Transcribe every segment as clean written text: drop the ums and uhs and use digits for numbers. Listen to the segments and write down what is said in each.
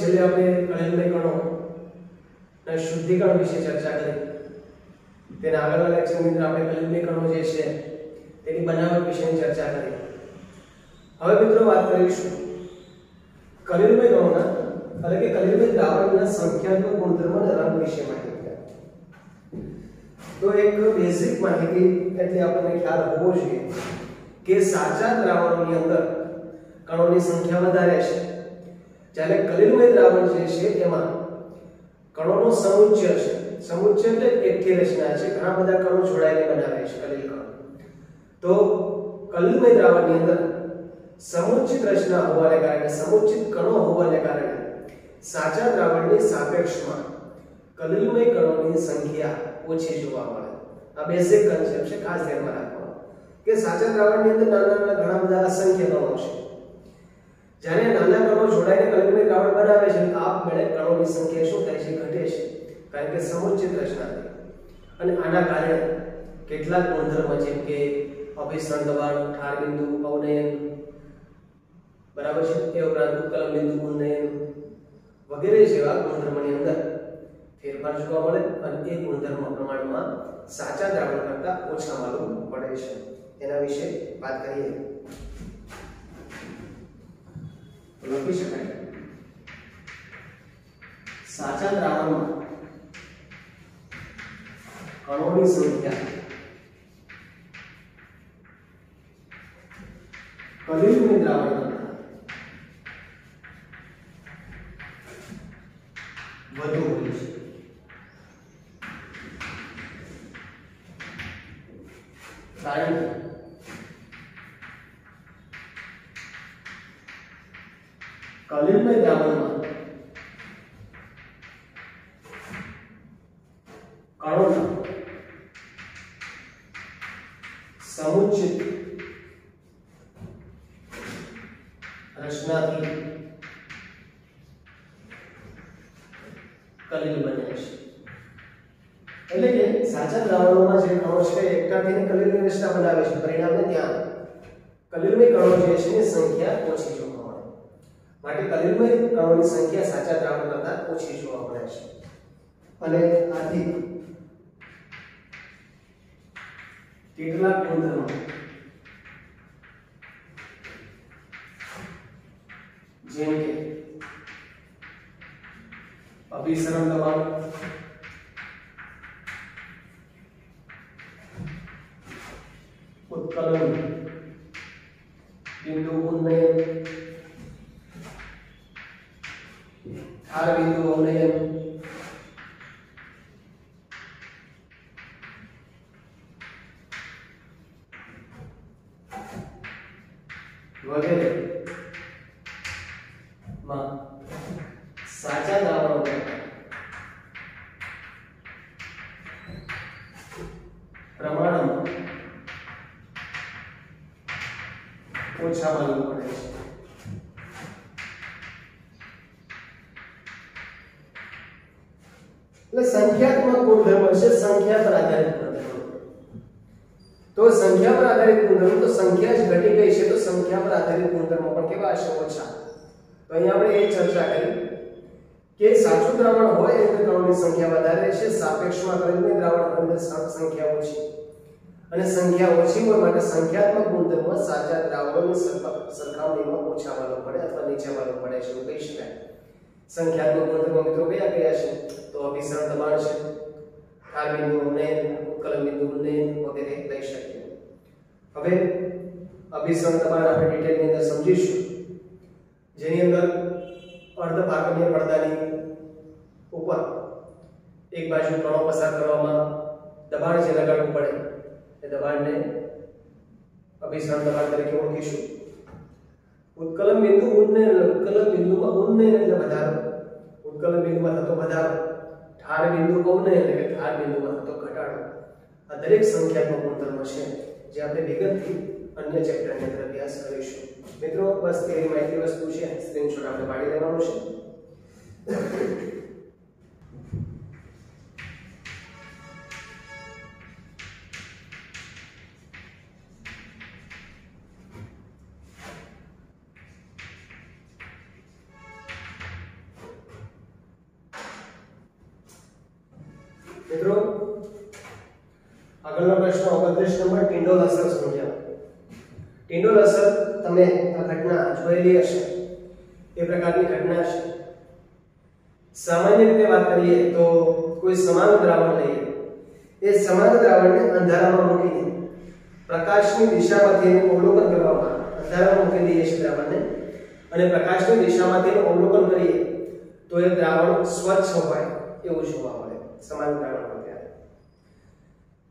છેલ્લે આપણે કલિલમય કણો ના શુદ્ધિકરણ વિશે ચર્ચા કરી. તેના આગળના લેક્ચરની અંદર આપણે કલિલમય કણો જે છે તેની બનાવટ વિશેની ચર્ચા કરી. હવે મિત્રો વાત કરીશું કલિલમય કણોના એટલે કે કલિલમય દ્રાવણના સંખ્યાત્મક ગુણધર્મ અને રંગ વિશે માહિતી. તો એક બેઝિક માહિતી એટલે આપણને ખ્યાલ હોવો જોઈએ કે સાચા દ્રાવણોની અંદર કણોની સંખ્યા વધારે છે, જ્યારે કલિલમય દ્રાવણ જે છે એમાં કણોનો સમુચ્ચય છે. સમુચ્ચય એટલે એકઠી રચના છે, ઘણા બધા કણો જોડાઈને બનાવે છે કલિલ કણો. તો કલિલમય દ્રાવણની અંદર સમુચ્ચિત રચના હોવાને કારણે, સમુચ્ચિત કણો હોવાને કારણે સાચા દ્રાવણની સાપેક્ષમાં કલિલમય કણોની સંખ્યા ઓછી જોવા મળે. આ બેઝિક કન્સેપ્ટ છે, ખાસ ધ્યાનમાં રાખવાનું કે સાચા દ્રાવણની અંદર નાના નાના ઘણા બધા અસંખ્ય કણો છે. જ્યારે નાના કણો જોડાઈને કલિલમય દ્રાવણ બનાવે છે આપમેળે કણોની સંખ્યા શું થાય છે? ઘટે છે, કારણ કે સમુચ્ચિત રચના થઈ. અને આના કારણે કેટલાક ગુણધર્મો જેમ કે અભિસરણ દબાણ, ઠાર બિંદુ, અવનયન, બરાબર છે, એ ઉપરાંત ઉત્કલન બિંદુ, ઉન્નયન વગેરે જેવા ગુણધર્મોની અંદર ફેરફાર જોવા મળે અને એ ગુણધર્મ પ્રમાણમાં સાચા દ્રાવણ કરતા ઓછા માલુમ પડે છે. એના વિશે વાત કરીએ. લખી શકાય સાચા દ્રાવણમાં કણોની સંખ્યા કલિલમય દ્રાવણ કરતા વધુ હોય છે. કારણ કે કલિલમય દ્રાવણમાં કણોના સમુચ્ચિત રચનાથી કલિલ બને છે. એટલે કે સાચા દ્રાવણોમાં જે કણો છે એકઠા થઈને કલિલની રચના બનાવે છે, પરિણામે ત્યાં કલિલમય કણો જે છે એની સંખ્યા ઓછી જોવા મળે. માટે કલિલમય કણોની સંખ્યા સાચા દ્રાવણ કરતા ઓછી જોવા મળે છે. અને આથી કેટલાક ગુણધર્મો જેમ કે અભિસરણ દબાણ, ઉત્કલન બિંદુ, ઉન્નયન, ઠાર બિંદુ, અવનયન વગેરે માં સાચા દ્રાવણો પ્રમાણમાં ઓછા માલુમ પડે છે. એટલે સંખ્યાત્મક ગુણધર્મ છે, સંખ્યા પર આધારિત ગુણધર્મ. તો સંખ્યા પર આધારિત ગુણધર્મ, તો સંખ્યા જ ઘટી ગઈ છે તો સંખ્યા પર આધારિત ગુણધર્મો પણ કેવા હશે? ઓછા. તો અહીંયા આપણે એ ચર્ચા કરી કે સાચું દ્રાવણ હોય એટલે કણોની સંખ્યા વધારે છે, સાપેક્ષમાં કલિલમય દ્રાવણ અંદર સંખ્યા ઓછી. અને સંખ્યા ઓછી હોય માટે સંખ્યાત્મક ગુણધર્મો સાચા દ્રાવણોની સરખામણીમાં ઓછા માલુમ પડે અથવા નીચા માલુમ પડે છે એવું કહી શકાય. સંખ્યાત્મક ગુણધર્મો મિત્રો કયા કયા છે? તો અભિસરણ દબાણ છે, ઠાર બિંદુ, ઉન્નયન, ઉત્કલન બિંદુ, ઉન્નયન વગેરે લઈ શકીએ. હવે અભિસરણ દબાણ આપણે ડિટેલની અંદર સમજીશું, જેની અંદર અર્ધપારગમ્ય પડદાની ઉપર એક બાજુ કણો પસાર કરવામાં દબાણ જે લગાડવું પડે એ દબાણને અભિસરણ દબાણ તરીકે ઓળખીશું. ઉત્કલન બિંદુ, ઉન્નયન, ઉત્કલન બિંદુમાં ઉન્નયન એટલે વધારો, ઉત્કલન બિંદુમાં થતો વધારો, ઠાર બિંદુ, અવનયન એટલે ઠાર બિંદુમાં થતો ઘટાડો. આ દરેક સંખ્યાત્મક ગુણધર્મો છે જે આપણે વિગતથી અન્ય ચેપ્ટરની અંદર અભ્યાસ કરીશું. મિત્રો બસ તેની માહિતી વસ્તુ છે, સ્ક્રીનશોટ આપણે પાડી લેવાનો છે. મિત્રો આગળનો પ્રશ્ન 29 નંબર ટિંડોલ અસર સમજ્યા. ટિંડોલ અસર તમે આ ઘટના જોયેલી હશે, એ પ્રકારની ઘટના છે. સામાન્ય રીતે વાત કરીએ તો કોઈ સમાન દ્રાવણ લઈએ, એ સમાન દ્રાવણને અંધારામાં મૂકીને પ્રકાશની દિશામાંથી એનું અવલોકન કરવામાં આવે. અંધારામાં મૂકી દઈએ છીએ દ્રાવણને અને પ્રકાશની દિશામાંથી એનું અવલોકન કરીએ તો એ દ્રાવણ સ્વચ્છ હોય એવું જોવા મળે સમાન દ્રાવણમાં.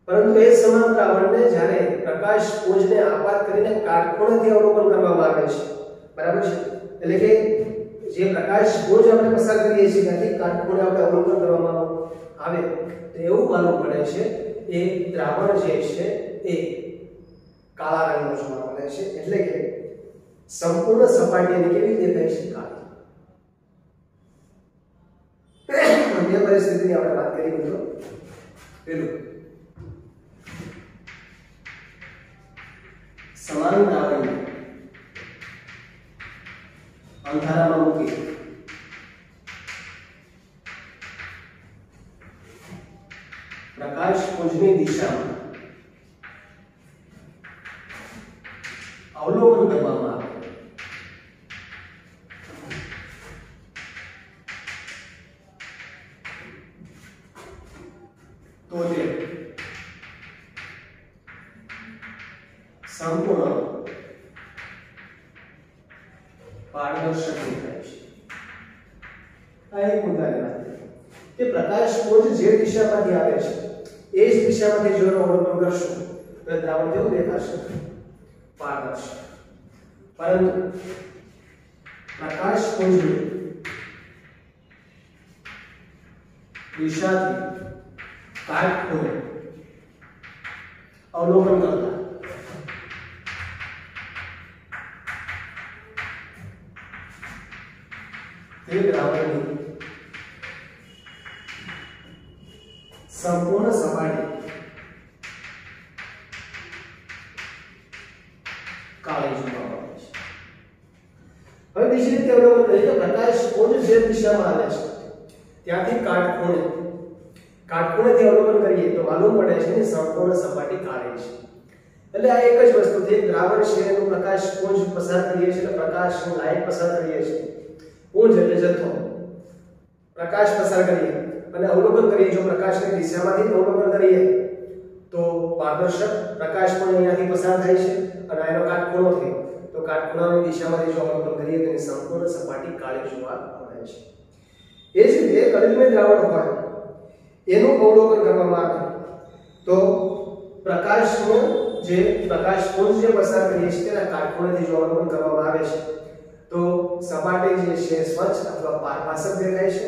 પરંતુ એ સમાન દ્રાવણને જ્યારે પ્રકાશ પુંજને આપાત કરીને કાટખૂણેથી અવલોકન કરવામાં આવે છે, બરાબર છે, એટલે કે જે પ્રકાશ પુંજ આપણે પસાર કરીએ છીએ ત્યાંથી કાટખૂણે આપણે અવલોકન કરવામાં આવે તો એવું માલુમ પડે છે એ દ્રાવણ જે છે એ કાળા રંગનું જોવા મળે છે. એટલે કે સંપૂર્ણ સપાટી એની કેવી દેખાય છે? કાળી. બે પરિસ્થિતિની આપણે વાત કરી મિત્રો. પેલું સમાન દ્રાવણને અંધારામાં મૂકી પ્રકાશ પુંજની દિશામાં અવલોકન કરવામાં આવે તો તે સંપૂર્ણ પારદર્શક દેખાય છે. આ એક મુદ્દાની વાત કે પ્રકાશ પુંજ જે દિશામાંથી આવે છે એ જ દિશામાંથી જો અવલોકન કરશું તો દ્રાવણ કેવું દેખાશે? પારદર્શક. પરંતુ પ્રકાશ પુંજની દિશાથી કાટખૂણે અવલોકન કરતા તે દ્રાવણની સંપૂર્ણ સપાટી કાળી જોવા મળે છે. હવે બીજી રીતે અવલોકન કરીએ કે પ્રકાશ પુંજ જે દિશામાં આવે છે ત્યાંથી કાટખૂણેથી અવલોકન કરીએ તો માલુમ પડે છે કે સંપૂર્ણ સપાટી કાળી છે. એટલે આ એક જ વસ્તુ છે, દ્રાવણ છે એનું પ્રકાશ પુંજ પસાર કરીએ છીએ, એટલે પ્રકાશની લાઈટ પસાર કરીએ છીએ. પુંજ એટલે જથ્થો, પ્રકાશ પસાર કરીએ અને અવલોકન કરીએ. જો પ્રકાશની દિશામાંથી અવલોકન કરીએ તો પારદર્શક પ્રકાશ પણ અહીંયાથી પસાર થાય છે અને આનો કાટખૂણો થયો તો કાટખૂણાની દિશામાંથી જો અવલોકન કરીએ તો એની સંપૂર્ણ સપાટી કાળી જોવા મળે છે. એ જ રીતે કલિલમય દ્રાવણ હોય એનું અવલોકન કરવામાં આવે તો પ્રકાશનું જે પ્રકાશ પુંજ જે પસાર કરીએ છીએ તેના કાટખૂણેથી જો અવલોકન કરવામાં આવે છે તો સપાટી જે છે સ્વચ્છ અથવા પારદર્શક દેખાય છે.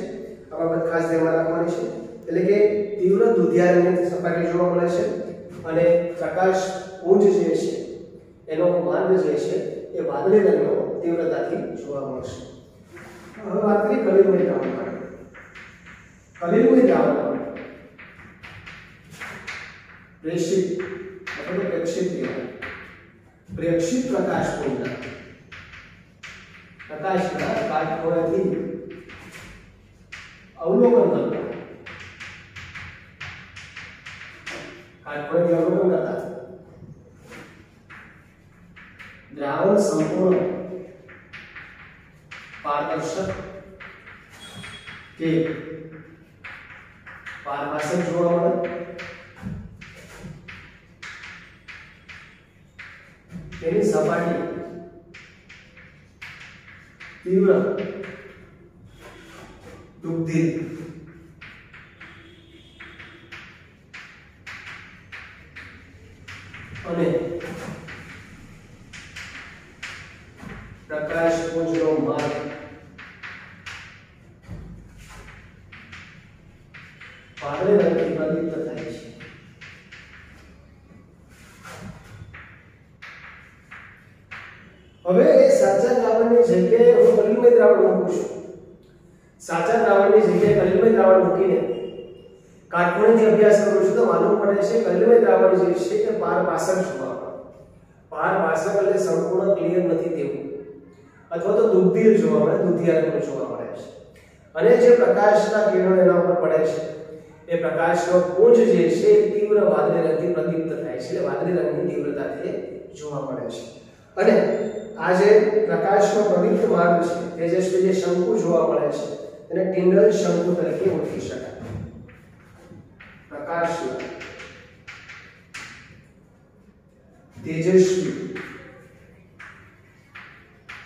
આ બાબત ખાસ ધ્યાનમાં રાખવાની છે. એટલે કે તીવ્ર દુધિયા રંગની સપાટી જોવા મળે છે અને પ્રકાશ પુંજ જે છે એનો માર્ગ જે છે એ વાદળી રંગનો તીવ્રતાથી જોવા મળશે. હવે વાત કરીએ કલિલમય દ્રાવણ માટે. કલિલમય દ્રાવણ પ્રેષિત અથવા પ્રેક્ષિત કહેવાય. પ્રેક્ષિત પ્રકાશ પુંજના પ્રકાશના કાટખૂણેથી અવલોકન કરતા દ્રાવણ સંપૂર્ણ પારદર્શક કે પારભાષક જોવા મળે. તેની સપાટી તીવ્ર દુગ્ધિ અને પ્રકાશ પુંજનો માર્ગ વાદળી રંગથી પ્રદીપ્ત થાય છે. હવે એ સાચા દ્રાવણની જગ્યાએ હું કલિલમય દ્રાવણ મૂકું છું. સાચા દ્રાવણની જગ્યાએ કલિલમય દ્રાવણ મૂકીને કાટખૂણેથી અભ્યાસ કરું છું તો માલુમ પડે છે કલિલમય દ્રાવણ જે છે એ પારભાષક જોવા મળે. પારભાષક એટલે સંપૂર્ણ ક્લિયર નથી તેવું, અથવા તો દુગ્ધીર જોવા મળે, દુધિયા રંગનું જોવા મળે છે. અને જે પ્રકાશના કિરણો એના ઉપર પડે છે એ પ્રકાશનો પુંજ જે છે એ તીવ્ર વાદળી રંગથી પ્રદીપ્ત થાય છે, એટલે વાદળી રંગની તીવ્રતાથી જોવા મળે છે. અને આ જે પ્રકાશનો પ્રદીપ્ત માર્ગ છે, તેજસ્વી જે શંકુ જોવા મળે છે તેને ટિન્ડલ શંકુ તરીકે ઓળખી શકાય. પ્રકાશના તેજસ્વી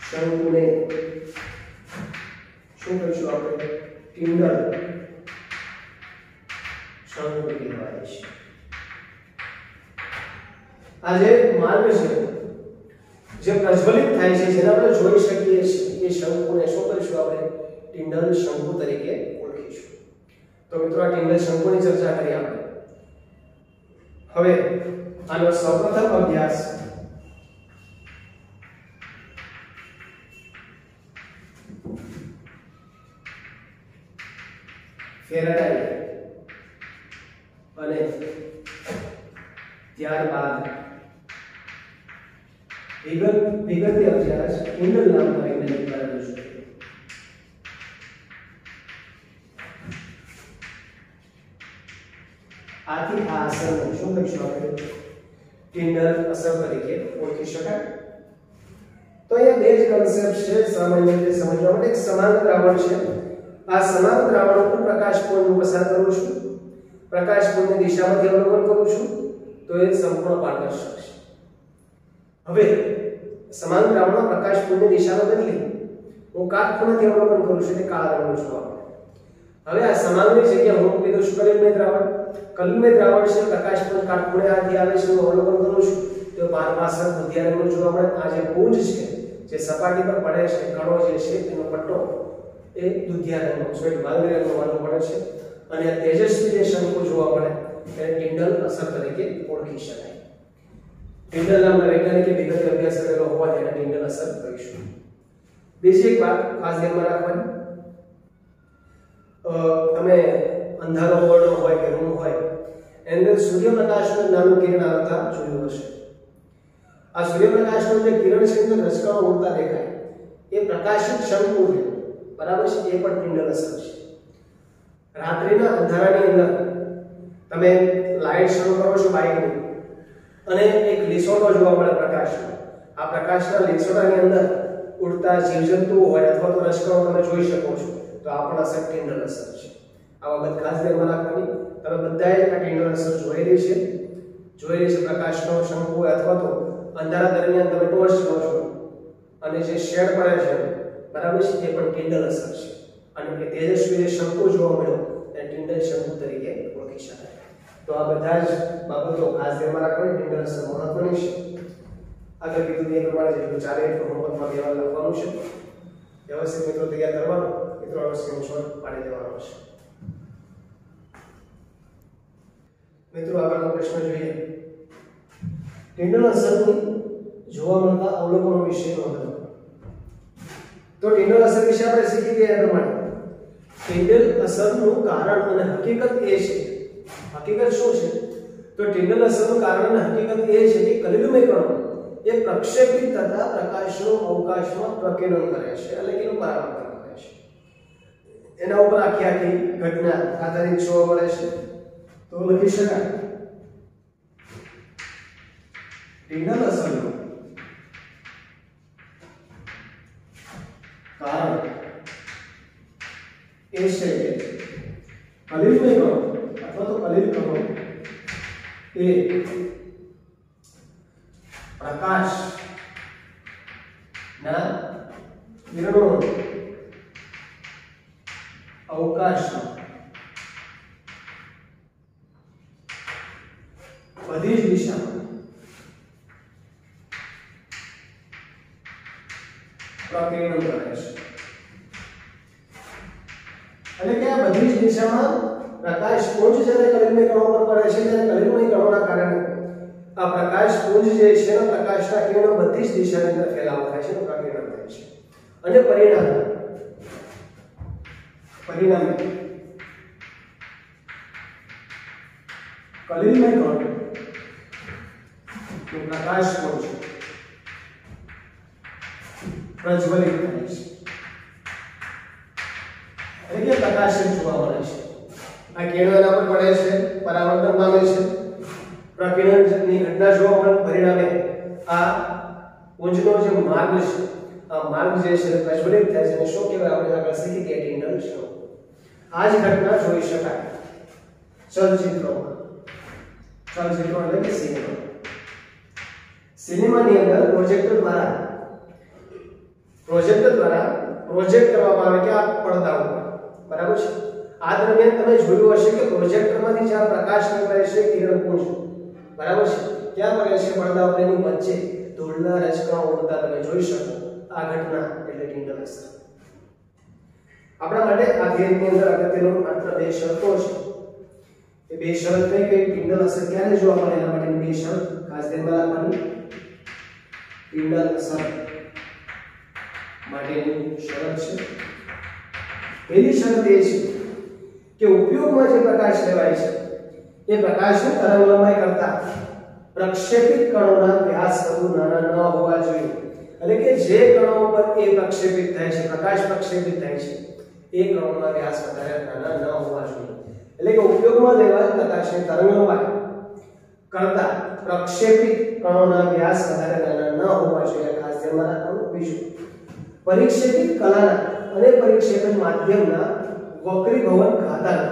શંકુને શું કહીશું આપણે? ટિન્ડલ શંકુ કહેવાય છે. આ જે માર્ગ છે જે પ્રજ્વલિત થાય છે, જેને આપણે જોઈ શકીએ છીએ, એ શંકુને શું કરીશું આપણે? ટિન્ડલ શંકુ તરીકે ઓળખીશું. તો મિત્રો આ ટિન્ડલ શંકુની ચર્ચા કરી આપણે. હવે આનો સૌપ્રથમ અભ્યાસ ફેરાડે અને ત્યારબાદ વિગતે અભ્યાસ ટિન્ડલ નામના વૈજ્ઞાનિક દ્વારા રજૂ કર્યો. આથી આ અસરને શું કહીશું આપણે? ટિન્ડલ અસર તરીકે ઓળખી શકાય. તો અહીંયા બે જ કન્સેપ્ટ છે સામાન્ય રીતે સમજવા માટે. એક સમાન દ્રાવણ છે, આ સમાન દ્રાવણ ઉપર પ્રકાશ પુંજ પસાર કરું છું, પ્રકાશ પુંજની દિશામાંથી અવલોકન કરું છું, તો એ સંપૂર્ણ પારદર્શક છે. હવે સમાન દ્રાવણમાં પ્રકાશ પુંજની દિશાને બદલી હું કાટખૂણેથી અવલોકન કરું છું, તે કાળા રંગનું જોવા મળે. હવે આ સમાનની જગ્યાએ હું કીધું છું કલિલમય દ્રાવણ. કલિલમય દ્રાવણ છે, પ્રકાશ પુંજ કાટખૂણે આથી આવે છે, હું અવલોકન કરું છું તો પારદર્શક દુધિયા રંગનું જોવા મળે. આ જે પુંજ છે જે સપાટી પર પડે છે, કણો જે છે તેનો પટ્ટો એ દુધિયા રંગનો સોરી વાદળી રંગનો માનવો પડે છે. અને આ તેજસ્વી જે શંકુ જોવા મળે તેને ટિન્ડલ અસર તરીકે ઓળખી શકાય. ટિન્ડલ નામના વૈજ્ઞાનિકે વિગતે અભ્યાસ કરેલો હોવાથી એને ટિન્ડલ અસર કહીશું. બીજી એક વાત ખાસ ધ્યાનમાં રાખવાની, તમે અંધારો ઓરડો હોય કે રૂમ હોય એની અંદર સૂર્યપ્રકાશનું નાનું કિરણ આવતા જોયું હશે. આ સૂર્યપ્રકાશનું જે કિરણ છે તે રશ્મિઓ ઉડતા દેખાય, એ પ્રકાશિત શંકુ છે, બરાબર છે, એ પણ ટિન્ડલ અસર છે. રાત્રિના અંધારાની અંદર તમે લાઈટ શરૂ કરો છો બાઇકની અને એક લીસોટો જોવા મળે પ્રકાશનો. આ પ્રકાશના લીસોટાની અંદર ઉડતા જીવજંતુઓ હોય અથવા તો રશ્મિઓ તમે જોઈ શકો છો, તો આ પણ અસર ટિન્ડલ અસર છે. આ બાબત ખાસ ધ્યાનમાં રાખવાની. તમે બધાએ આ ટિન્ડલ અસર જોયેલી છે પ્રકાશનો શંકુ અથવા તો અંધારા દરમિયાન તમે ટોર્ચ લો છો અને જે શેડ પડે છે, બરાબર છે, એ પણ ટિન્ડલ અસર છે. અને કે તેજસ્વી જે શંકુ જોવા મળ્યો એ ટિન્ડલ શંકુ તરીકે ઓળખી શકાય. તો આ બધા જ બાબતો ખાસ ધ્યાનમાં રાખવાની. ટિન્ડલ અસર મહત્વની છે. આગળ કીધું એ પ્રમાણે જેટલું ચાલે એટલું હોમવર્કમાં વ્યવહાર લખવાનું છે, વ્યવસ્થિત મિત્રો તૈયાર કરવાનો, મિત્રો સ્ક્રીનશોટ પાડી દેવાનો છે. મિત્રો આગળનો પ્રશ્ન જોઈએ. ટિન્ડલ અસરની જોવા મળતા અવલોકનો વિશે નોંધો. તો ટિન્ડલ અસર વિશે આપણે શીખી ગયા પ્રમાણે ટિન્ડલ અસરનું કારણ અને હકીકત એ છે. હકીકત શું છે? તો ટિન્ડલ અસરનું કારણ અને હકીકત એ છે કે કલિલમય કણો એ પ્રક્ષેપિત થતા પ્રકાશનું અવકાશમાં પ્રકીર્ણન કરે છે, એટલે કે એનું પરાવર્તન કરે છે. એના ઉપર આખી ઘટના આધારિત જોવા મળે છે. તો લખી શકાય ટિન્ડલ અસરનું કારણ એ છે કે કલિલમય કણો અથવા તો કલિલ કણો એ પ્રકાશના કિરણો અવકાશમાં બધી જ દિશામાં પ્રકીર્ણન કરે છે. એટલે કે આ બધી જ દિશામાં પ્રકાશ પુંજ જ્યારે કલિલમય કણો પર પડે છે ત્યારે કલિલમય કણોના કારણે આ પ્રકાશ પુંજ જે છે પ્રકાશના કિરણો બધી જ દિશાની અંદર ફેલાવો થાય છે, પ્રકીર્ણન થાય છે. અને પરિણામે કલિલમય કણો પ્રકાશ પુંજ પ્રજ્વલિત થાય છે, એટલે કે પ્રકાશિત જોવા મળે છે. આ કિરણો એના પર પડે છે, પરાવર્તન પામે છે, પ્રકિરણની ઘટના જોવા મળે, પરિણામે આ પુંજનો જે માર્ગ છે, આ માર્ગ જે છે પ્રજ્વલિત થાય છે અને શું કહેવાય આપણે આગળ શીખી કે ટિન્ડલ શો. આ જ ઘટના જોઈ શકાય ચલચિત્રોમાં. ચલચિત્રો એટલે કે સિનેમા. સિનેમાની અંદર પ્રોજેક્ટર દ્વારા પ્રોજેક્ટ કરવામાં આવે કે આ પડદા ઉપર, બરાબર છે. આ દરમિયાન તમે જોયું હશે કે પ્રોજેક્ટરમાંથી જે પ્રકાશ નીકળે છે કિરણપુંજ, બરાબર છે, ક્યાં પડે છે પડદા ઉપર, એની વચ્ચે ધૂળના રજકણો ઉડતા તમે જોઈ શકો. આ ઘટના એટલે ટિન્ડલ અસર. આપણા માટે આ થિયરીની અંદર અગત્યનો માત્ર બે શરતો છે. એ બે શરત કઈ કઈ? ટિન્ડલ અસર ક્યારે જોવા મળે એના માટેની બે શરત ખાસ ધ્યાનમાં રાખવાની. ટિન્ડલ અસર માટેની શરત છે, પહેલી શરત એ છે કે ઉપયોગમાં જે પ્રકાશ લેવાય છે એ પ્રકાશની તરંગલંબાઈ કરતા પ્રક્ષેપિત કણોના વ્યાસ વધુ નાના ન હોવા જોઈએ. એટલે કે જે કણો પર એ પ્રક્ષેપિત થાય છે, પ્રકાશ પ્રક્ષેપિત થાય છે, એ કણોના વ્યાસ વધારે નાના ન હોવા જોઈએ. એટલે કે ઉપયોગમાં લેવાયેલ પ્રકાશની તરંગલંબાઈ કરતા પ્રક્ષેપિત કણોના વ્યાસ વધારે નાના ન હોવા જોઈએ. ખાસ ધ્યાનમાં રાખવાનું. બીજું, પરિક્ષેપિત કલાના અને પરિક્ષેપણ માધ્યમના વક્રીભવન ઘાતાંક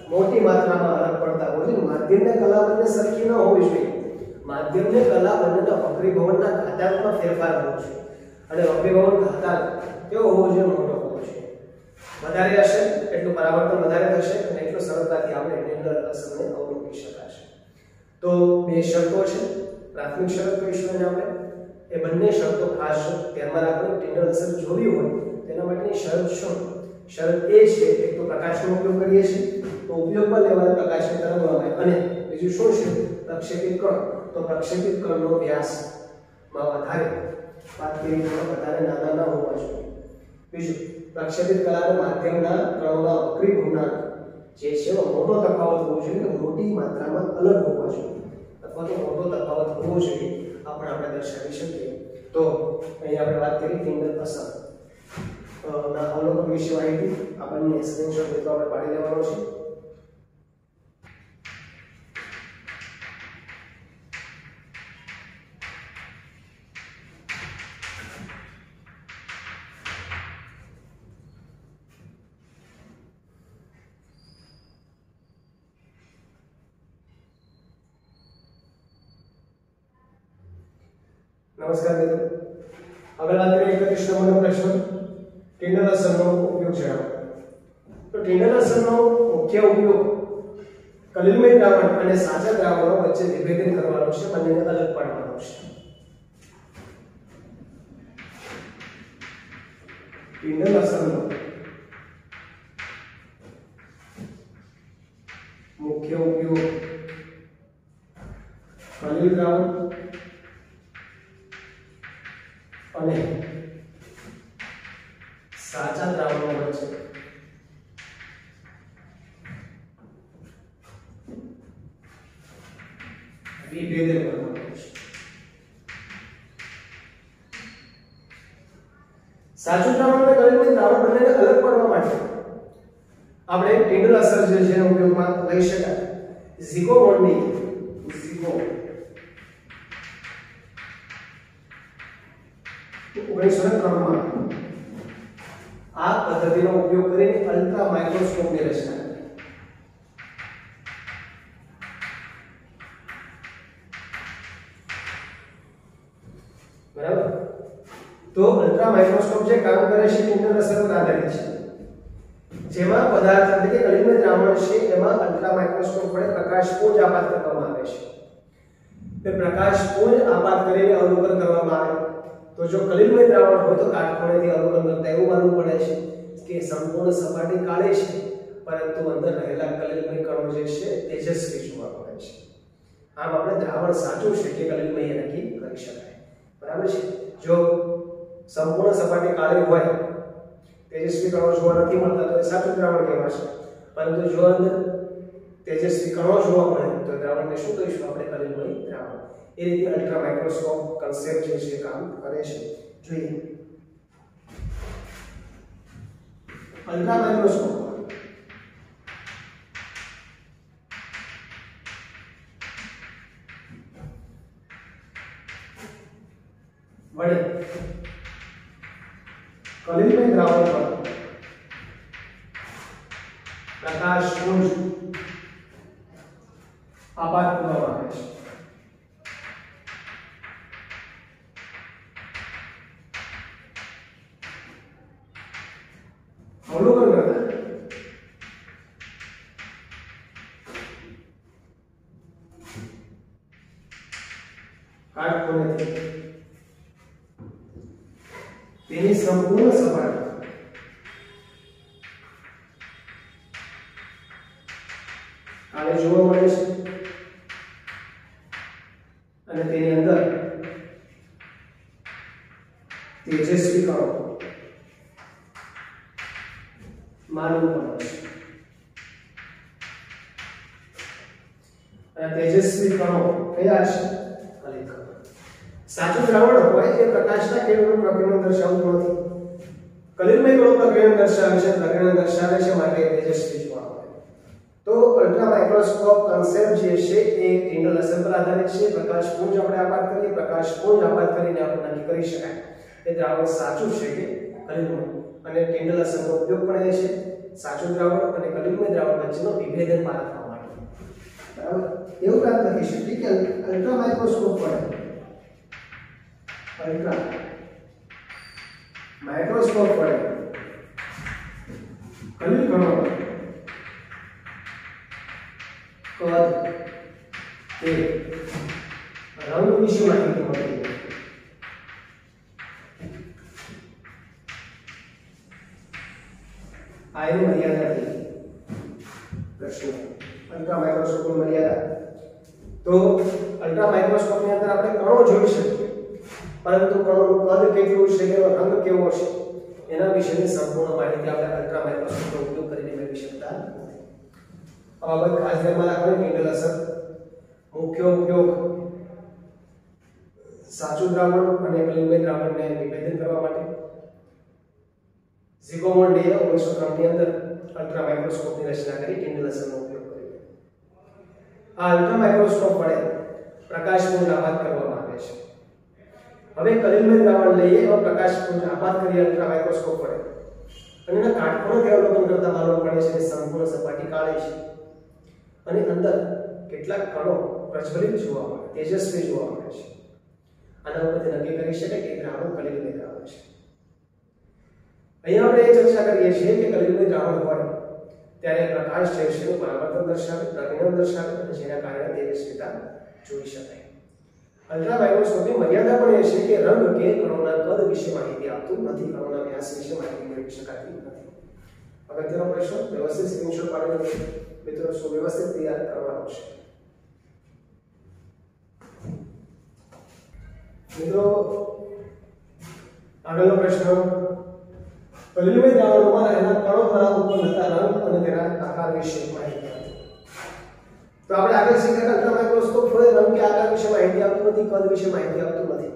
મોટી માત્રામાં અલગ પડતા હોય છે. માધ્યમને કલા બંને સરખી ન હોવી જોઈએ. માધ્યમને કલા બંનેના વક્રીભવનના ઘાતાંકમાં ફેરફાર હોવો જોઈએ. અને વક્રીભવન ઘાતાંક કેવો હોવો જોઈએ? મોટો હોવો જોઈએ. વધારે હશે એટલું પરાવર્તન વધારે થશે અને એટલું સરળતાથી આપણે ટિન્ડલ અસરને અવલોકી શકાશે. તો બે શરતો છે. પ્રાથમિક શરત કહીશું એને આપણે. એ બંને શરતો ખાસ ધ્યાનમાં રાખવાની. ટિન્ડલ અસર જોવી હોય તેના માટેની શરત શું? શરત એ છે એક તો પ્રકાશનો ઉપયોગ કરીએ છીએ તો ઉપયોગમાં લેવાયેલ પ્રકાશની તરંગલંબાઈ, અને બીજું શું છે? પ્રક્ષેપિત કણ. તો પ્રક્ષેપિત કણનો વ્યાસમાં વધારે વાત કરીએ તો વધારે નાના ન હોવા જોઈએ. બીજું, પ્રક્ષેપિત કલાના માધ્યમના કણોના વક્રીભવનાંક જે છે મોટો તફાવત હોવો જોઈએ, મોટી માત્રામાં અલગ હોવા જોઈએ અથવા તો મોટો તફાવત હોવો જોઈએ. આપણે દર્શાવી શકીએ. તો અહીં આપણે વાત કરી ટિન્ડલ અસર ના અવલોકન વિશે માહિતી. આપણને સ્ક્રીનશોટ લેતો આપણે પાડી લેવાનો છે. નમસ્કાર મિત્રો, આગળ વાત કરીએ 31 નંબરનો પ્રશ્ન. ટિન્ડલ અસરનો ઉપયોગ જણાવો. તો ટિન્ડલ અસરનો મુખ્ય ઉપયોગ કલિલમય દ્રાવણ અને સાચા દ્રાવણો વચ્ચે વિભેદન કરવાનો છે, બંનેને અલગ પાડવાનો છે. ટિન્ડલ અસરનો મુખ્ય ઉપયોગ કલિલ દ્રાવણ અને સાચા દ્રાવણો વચ્ચે વિભેદન કરવાનું છે. સાચું દ્રાવણ અને કલિલમય દ્રાવણ બંનેને અલગ પાડવા માટે આપણે ટિન્ડલ અસર જે છે ઉપયોગમાં લઈ શકાય. ઝીગો બોન્ડિંગ, ઝીગો 1903 આ પદ્ધતિનો ઉપયોગ કરીને અલ્ટ્રા માઇક્રોસ્કોપની રચના કરી. બરાબર? તો અલ્ટ્રા માઇક્રોસ્કોપ જે કામ કરે છે ટિન્ડલ અસર પર આધારિત છે. જેમાં પદાર્થ એટલે કે કલિલમય દ્રાવણ છે એમાં અલ્ટ્રા માઇક્રોસ્કોપ વડે પ્રકાશપુંજ આપાત કરવામાં આવે છે. તે પ્રકાશપુંજ આપાત કરીને અવલોકન કરવામાં આવે. તો જો કલિલમય દ્રાવણ હોય તો કાટખૂણેથી અવલોકન કરતા એવું માનવું પડે છે કે સંપૂર્ણ સપાટી કાળી છે, પરંતુ અંદર રહેલા કલિલમય કણો જે છે તેજસ્વી જોવા મળે છે. આમ આપણે દ્રાવણ સાચું છે કે કલિલમય એ નક્કી કરી શકાય. બરાબર છે? જો સંપૂર્ણ સપાટી કાળી હોય, તેજસ્વી કણો જોવા નથી મળતા તો એ સાચું દ્રાવણ કહેવાશે. પરંતુ જો અંદર તેજસ્વી કણો જોવા મળે તો દ્રાવણને શું કહીશું આપણે? કલિલમય દ્રાવણ. એ રીતે અલ્ટ્રા માઇક્રોસ્કોપ કન્સેપ્ટ જે છે કામ કરે છે. જોઈએ અલ્ટ્રા માઇક્રોસ્કોપ પ્રકાશપુંજ આપાત કરવામાં આવે છે. અવલોકન કરતા કાટખૂણેથી તેની સંપૂર્ણ સપાટી આને જોવા મળે છે અને તેની અંદર તેજસ્વી કણો માલુમ પડે છે અને તેજસ્વી કણો કયા છે? કલિલ કણો. સાચું દ્રાવણ હોય એ પ્રકાશના કિરણોનું પ્રકીર્ણન દર્શાવતું નથી. કલિલમય કણો પ્રકીર્ણન દર્શાવે છે, પ્રકીર્ણન દર્શાવે છે માટે તેજસ્વી જોવા મળે. તો અલ્ટ્રા માઇક્રોસ્કોપ કન્સેપ્ટ જે છે એ ટિન્ડલ અસર પર આધારિત છે. પ્રકાશપુંજ આપણે આપાત કરીએ, પ્રકાશપુંજ આપાત કરીને આપણે નક્કી કરી શકાય એ દ્રાવણ સાચું છે કે કલિલમય, અને ટિન્ડલ અસરનો ઉપયોગ પણ એ છે સાચું દ્રાવણ અને કલિલમય દ્રાવણ વચ્ચેનો વિભેદન પારખવા માટે. બરાબર? એવું કામ લખી શકીએ કે અલ્ટ્રા માઇક્રોસ્કોપ વડે અલ્ટ્રા માઇક્રોસ્કોપ વડે કલિલ કણો કદ તે રંગ વિશે માહિતી મળી. આ એની મર્યાદા હતી પ્રશ્ન. અલ્ટ્રા માઇક્રોસ્કોપની મર્યાદા. તો અલ્ટ્રા માઇક્રોસ્કોપની અંદર આપણે કણો જોઈ શકીએ, પરંતુ કણોનું કદ કેટલું છે, તેનો રંગ કેવો છે, એના વિશેની સંપૂર્ણ માહિતી આપણે અલ્ટ્રા માઇક્રોસ્કોપનો ઉપયોગ કરીને મેળવી શકતા નથી. આ બાબત ખાસ ધ્યાનમાં રાખવાની. ટિન્ડલ અસર મુખ્ય ઉપયોગ સાચું દ્રાવણ અને કલિલમય દ્રાવણને વિભેદન કરવા માટે. ઝિગોમોન્ડીએ 1903 ની અંદર અલ્ટ્રા માઇક્રોસ્કોપની રચના કરી ટિન્ડલ અસરનો ઉપયોગ કર્યો. આ અલ્ટ્રા માઇક્રોસ્કોપ વડે પ્રકાશપુંજ આપાત કરવામાં આવે છે. હવે કલિલમય દ્રાવણ લઈએ એવા પ્રકાશપુંજ આપાત કરી અલ્ટ્રા માઇક્રોસ્કોપ વડે અને એના કાટખૂણેથી અવલોકન કરતા માલુમ પડે છે કે સંપૂર્ણ સપાટી કાળી છે અને અંદર કેટલાક કણો પ્રજ્વલિત જોવા મળે, તેજસ્વી જોવા મળે છે. આના ઉપરથી નક્કી કરી શકાય કે દ્રાવણ કલિલમય દ્રાવણ છે. અહીંયા આપણે એ ચર્ચા કરીએ છીએ કે કલિલમય દ્રાવણ હોય ત્યારે પ્રકાશ જે છે એનું પરાવર્તન દર્શાવે, પ્રકીર્ણન દર્શાવે અને જેના કારણે તેજસ્વીતા જોઈ શકાય. અલ્ટ્રા માઇક્રોસ્કોપની મર્યાદા પણ એ છે કે રંગ કે કણોના કદ વિશે માહિતી આપતું નથી, કણોના વ્યાસ વિશે માહિતી મેળવી શકાતી નથી. અગત્યનો પ્રશ્ન વ્યવસ્થિત સ્ક્રીનશોટ પાડીને મિત્રો સુવ્યવસ્થિત તૈયાર કરવાનો છે. મિત્રો આગળનો પ્રશ્ન કલિલમય દ્રાવણોમાં રહેલા કણો દ્વારા ઉત્પન્ન થતા રંગ અને તેના આકાર વિશે માહિતી આપો. તો આપણે આગળ શીખ્યા અલ્ટ્રા માઇક્રોસ્કોપ હોય રંગ કે આકાર વિશે માહિતી આપતું નથી, કદ વિશે માહિતી આપતું નથી.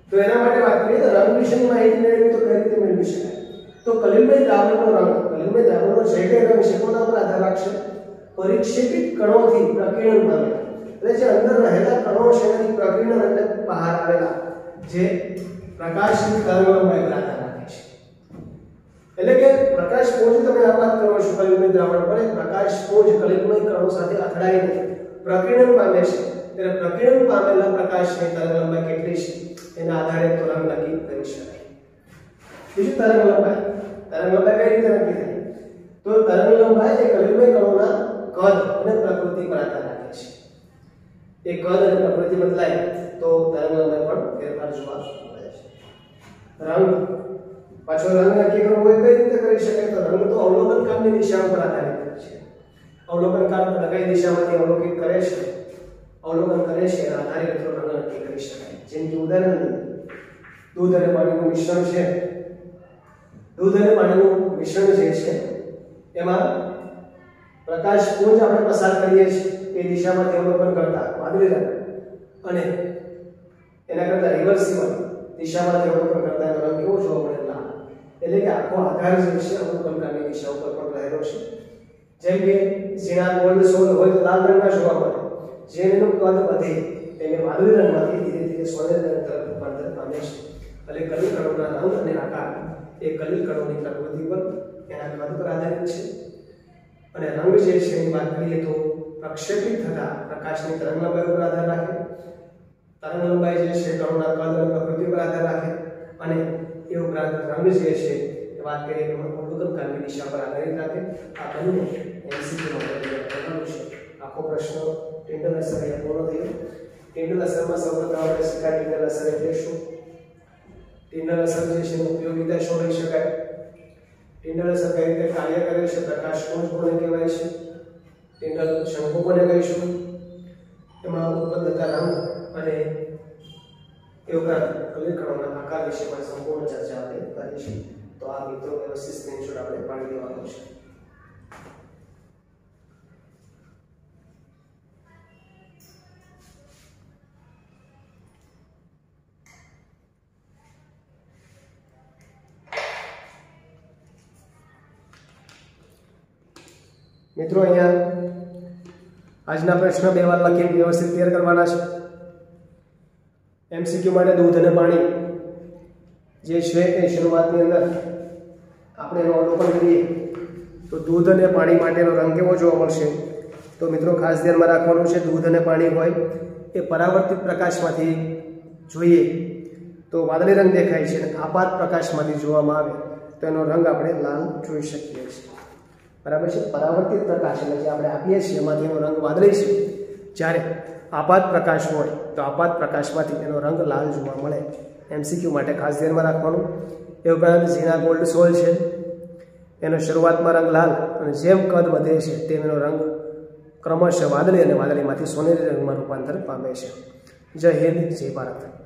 તો એના માટે વાત કરીએ તો રંગ વિશેની માહિતી મેળવી તો કઈ રીતે મેળવી શકાય? તો કલિલમય દ્રાવણનો રંગ, કલિલમય દ્રાવણનો જે કંઈ રંગ છે કોના પર આધાર રાખશે? પરીક્ષેપિત કણોથી પ્રકીર્ણન પામેલા, એટલે જે અંદર રહેલા કણો છે એનાથી પ્રકીર્ણન એટલે બહાર આવેલા જે પ્રકાશની તરંગલંબાઈ પર આધાર રાખે છે. એટલે કે પ્રકાશપુંજ તમે આપાત કરો છો કલિલમય દ્રાવણ પર, પ્રકાશપુંજ કલિલમય કણો સાથે અથડાઈને પ્રકીર્ણન પામે છે, ત્યારે પ્રકીર્ણન પામેલા પ્રકાશની તરંગલંબાઈ કેટલી છે એના આધારે તો રંગ નક્કી કરી શકાય. બીજું તરંગલંબાઈ. તરંગલંબાઈ કઈ રીતે નક્કી થાય? તો તરંગલંબાઈ એ કલિલમય કણોના કદ અને પ્રકૃતિ પર આધાર રાખે છે. એ કદ અને પ્રકૃતિ બદલાય તો તરંગલંબાઈ પણ ફેરફાર જોવા મળે છે. રંગ, પાછો રંગ નક્કી કરવો હોય કઈ રીતે કરી શકાય? તો રંગ તો અવલોકનકારની દિશા પર આધારિત છે. અવલોકનકાર કઈ દિશામાંથી અવલોકિત કરે છે, અવલોકન કરે છે એના આધારે તો રંગ નક્કી કરી શકાય. જેમ કે ઉદાહરણ દૂધ અને પાણીનું મિશ્રણ છે. દૂધ અને પાણીનું મિશ્રણ જે છે એમાં પ્રકાશપુંજ આપણે પસાર કરીએ છીએ એ દિશામાંથી અવલોકન કરતા વાદળી રંગ અને એના કરતા રિવર્સિબલ દિશામાંથી અવલોકન કરતા એનો રંગ કેવો જોવા મળે? લાલ. એટલે કે આખો આધાર જે છે અવલોકનકારની દિશા ઉપર પણ રહેલો છે. જેમ કે ઝીણા ગોલ્ડ સોલ હોય તો લાલ રંગના જોવા મળે, જેમ એનું કદ વધે તેને વાદળી રંગમાંથી ધીરે ધીરે સોનેરી રંગ તરફ રૂપાંતર પામે છે. એટલે કલિલ કણોના રંગ અને આકાર એ કલિલ કણોની પ્રકૃતિ પર, એના કદ પર આધારિત છે. અને રંગ જે છે એની વાત કરીએ તો પ્રક્ષેપિત થતા પ્રકાશની તરંગ લંબાઈ ઉપર આધાર રાખે, તરંગ લંબાઈ જે છે કણોના કદ અને પ્રકૃતિ પર આધાર રાખે, અને એ ઉપરાંત રંગ જે છે એ વાત કરીએ તો અવલોકનકારની દિશા પર આધારિત રાખે. આ બંને MCQ માટે કરવાનું છે. આખો પ્રશ્ન ટિન્ડલ અસર એ પૂર્ણ થયો. ટિન્ડલ અસરમાં સૌપ્રથમ આપણે શીખ્યા ટિન્ડલ અસર એટલે શું, ટિન્ડલ અસર જે છે એની ઉપયોગિતા શું રહી શકાય, ટિન્ડલ અસર કઈ રીતે કાર્ય કરે છે, પ્રકાશ કોને કહેવાય છે, ટિન્ડલ શંકુ કોને કહીશું, એમાં ઉત્પન્ન થતા રંગ અને એ ઉપરાંત કલિકણોના આકાર વિશે પણ સંપૂર્ણ ચર્ચા આપણે કરીશું. તો આ મિત્રો વ્યવસ્થિત સ્ક્રીનશોટ આપણે પાડી દેવાનો છે. મિત્રો અહીંયા આજના પ્રશ્ન બે વાર લખીને વ્યવસ્થિત તૈયાર કરવાના છે. MCQ માટે દૂધ અને પાણી જે છે એ શરૂઆતની અંદર આપણે એનું અવલોકન કરીએ તો દૂધ અને પાણી માટેનો રંગ કેવો જોવા મળશે. તો મિત્રો ખાસ ધ્યાનમાં રાખવાનું છે, દૂધ અને પાણી હોય એ પરાવર્તિત પ્રકાશમાંથી જોઈએ તો વાદળી રંગ દેખાય છે, અને આપાત પ્રકાશમાંથી જોવામાં આવે તો એનો રંગ આપણે લાલ જોઈ શકીએ છીએ. બરાબર છે. પરાવર્તિત પ્રકાશ એટલે જે આપણે આપીએ છીએ એમાંથી એનો રંગ વાદળી છે, જ્યારે આપાત પ્રકાશ હોય તો આપાત પ્રકાશમાંથી એનો રંગ લાલ જોવા મળે. MCQ માટે ખાસ ધ્યાનમાં રાખવાનું. એ ઉપરાંત ઝીણા ગોલ્ડ સોલ છે, એનો શરૂઆતમાં રંગ લાલ અને જેમ કદ વધે છે તેમ એનો રંગ ક્રમશઃ વાદળી અને વાદળીમાંથી સોનેરી રંગમાં રૂપાંતર પામે છે. જય હિન્દ, જય ભારત.